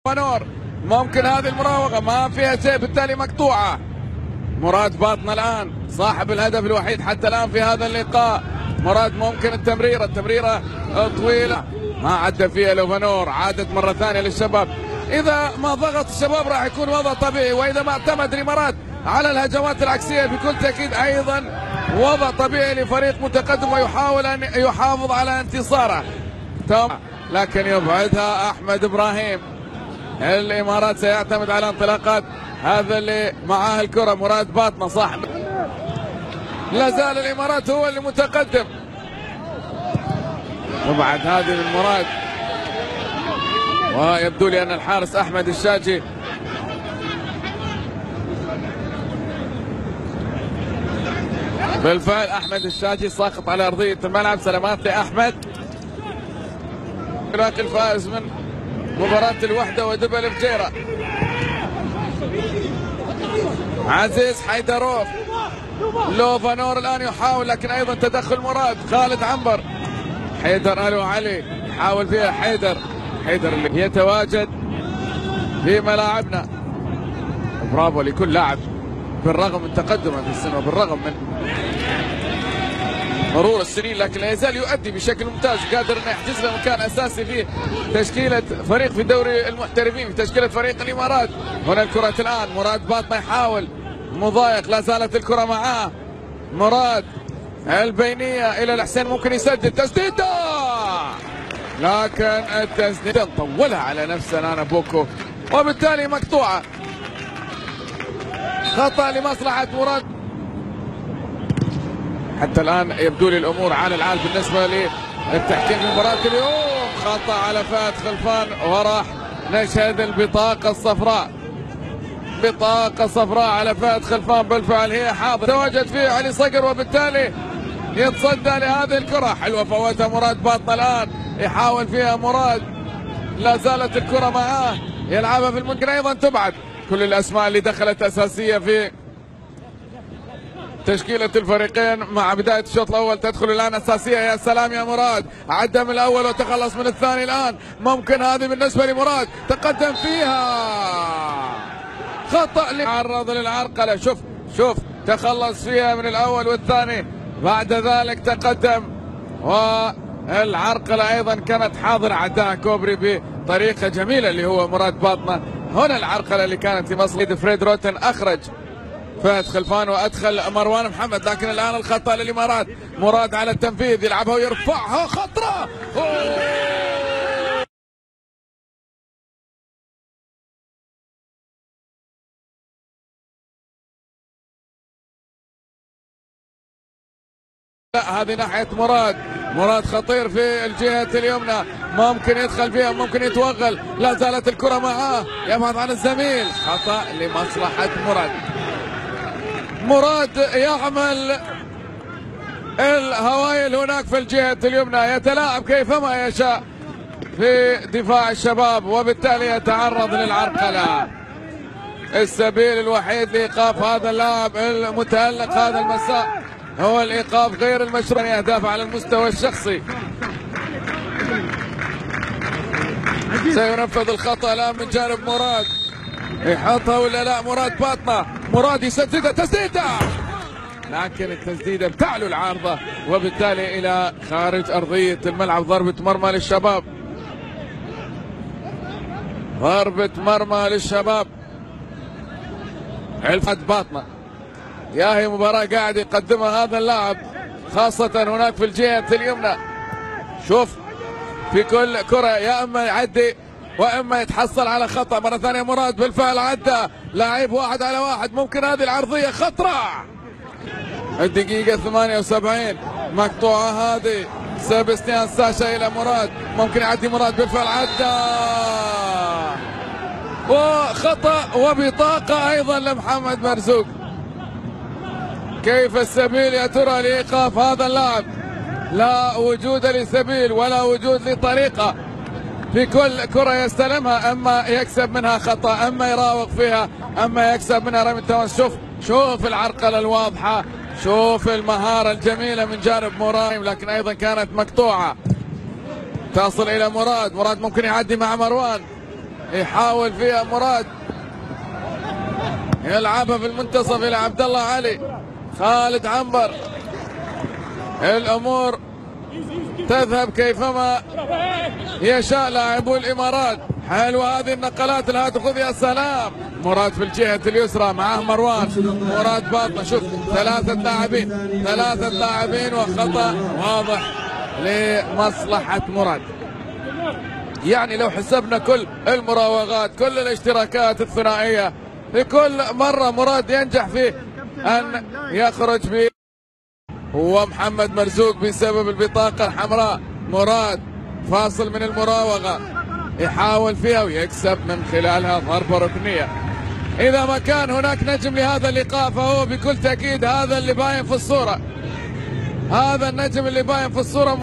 ونور. ممكن هذه المراوغة ما فيها شيء بالتالي مقطوعة. مراد باطنة الآن صاحب الهدف الوحيد حتى الآن في هذا اللقاء. مراد ممكن التمريرة طويلة ما عدى فيها لوفانور، عادت مرة ثانية للشباب. إذا ما ضغط الشباب راح يكون وضع طبيعي، وإذا ما اعتمد الإمارات على الهجمات العكسية بكل تأكيد أيضا وضع طبيعي لفريق متقدم ويحاول أن يحافظ على انتصاره. لكن يبعدها أحمد إبراهيم. الإمارات سيعتمد على انطلاقات هذا اللي معاه الكرة مراد باطنة صاحب. لا زال الإمارات هو اللي متقدم. وبعد هذه من مراد، ويبدو لي أن الحارس أحمد الشاجي بالفعل أحمد الشاجي ساقط على أرضية الملعب. سلامات لأحمد. باقي الفائز من مباراة الوحدة ودبل الفجيرة عزيز حيدروف. لوفانور الآن يحاول لكن أيضا تدخل مراد. خالد عنبر، حيدر ألو علي يحاول فيها. حيدر اللي يتواجد في ملاعبنا. برافو لكل لاعب بالرغم من تقدمه في السن وبالرغم من مرور السنين، لكن لا يزال يؤدي بشكل ممتاز، قادر انه يحجز له مكان اساسي في تشكيله فريق في دوري المحترفين، في تشكيله فريق الامارات. هنا الكره الان مراد باطنة يحاول مضايق، لا زالت الكره معاه. مراد البينيه الى الحسين، ممكن يسدد تسديده، لكن التسديده طولها على نفسه نانا بوكو وبالتالي مقطوعه. خطأ لمصلحة مراد. حتى الآن يبدو لي الأمور على العال بالنسبة للتحكيم في مباراة اليوم. خطأ على فهد خلفان وراح نشهد البطاقة الصفراء. بطاقة صفراء على فهد خلفان بالفعل هي حاضر. تواجد فيه علي صقر وبالتالي يتصدى لهذه الكرة. حلوة فوتها مراد باطنة الآن، يحاول فيها مراد، لا زالت الكرة معاه، يلعبها في الممكن أيضا تبعد. كل الأسماء اللي دخلت أساسية في تشكيلة الفريقين مع بداية الشوط الأول تدخل الآن أساسية. يا سلام يا مراد، عدى من الأول وتخلص من الثاني الآن. ممكن هذه بالنسبة لمراد، تقدم فيها. خطأ عرض للعرقلة. شوف تخلص فيها من الأول والثاني، بعد ذلك تقدم. والعرقلة أيضا كانت حاضرة، عداها كوبري بطريقة جميلة اللي هو مراد باطنة. هنا العرقلة اللي كانت في مصلحة فريد روتن، أخرج فهد خلفان وأدخل مروان محمد، لكن الآن الخطأ للإمارات. مراد على التنفيذ، يلعبها ويرفعها، خطرة. لا هذه ناحية مراد خطير في الجهة اليمنى، ممكن يدخل فيها، ممكن يتوغل، لا زالت الكرة معاه، يبحث عن الزميل. خطأ لمصلحة مراد يعمل الهوائل هناك في الجهة اليمنى، يتلاعب كيفما يشاء في دفاع الشباب وبالتالي يتعرض للعرقلة. السبيل الوحيد لإيقاف هذا اللاعب المتألق هذا المساء هو الإيقاف غير المشروع، أهداف على المستوى الشخصي. سينفذ الخطأ الآن من جانب مراد، يحطها ولا لا؟ مراد باطنة، مراد يسددها، تسديدة، لكن التسديدة بتعلو العارضة وبالتالي إلى خارج أرضية الملعب. ضربة مرمى للشباب، ضربة مرمى للشباب. فهد باطنة، يا هي مباراة قاعد يقدمها هذا اللاعب خاصة هناك في الجهة اليمنى. شوف في كل كرة يا اما يعدي واما يتحصل على خطأ. مرة ثانية مراد بالفعل عدى لاعب 1 على 1، ممكن هذه العرضية خطرة. الدقيقة 78 مقطوعة هذه. سيبستيان ساشا الى مراد، ممكن يعدي مراد، بالفعل عدى وخطأ وبطاقة ايضا لمحمد مرزوق. كيف السبيل يا ترى لإيقاف هذا اللاعب؟ لا وجود لسبيل ولا وجود لطريقة. في كل كرة يستلمها اما يكسب منها خطأ، اما يراوغ فيها، اما يكسب منها رمي التماس. شوف العرقلة الواضحة، شوف المهارة الجميلة من جانب مراد، لكن ايضا كانت مقطوعة. تصل الى مراد ممكن يعدي مع مروان، يحاول فيها مراد، يلعبها في المنتصف الى عبد الله علي. خالد عنبر، الامور تذهب كيفما يشاء لاعبو الامارات. حلوه هذه النقلات الهاتف، خذ يا سلام. مراد في الجهه اليسرى معه مروان، مراد باطنه. شوف ثلاثه لاعبين وخطا واضح لمصلحه مراد. يعني لو حسبنا كل المراوغات، كل الاشتراكات الثنائيه، في كل مره مراد ينجح في ان يخرج به، ومحمد مرزوق بسبب البطاقه الحمراء. مراد فاصل من المراوغه، يحاول فيها ويكسب من خلالها ضربه ركنيه. اذا ما كان هناك نجم لهذا اللقاء فهو بكل تاكيد هذا اللي باين في الصوره، هذا النجم اللي باين في الصوره.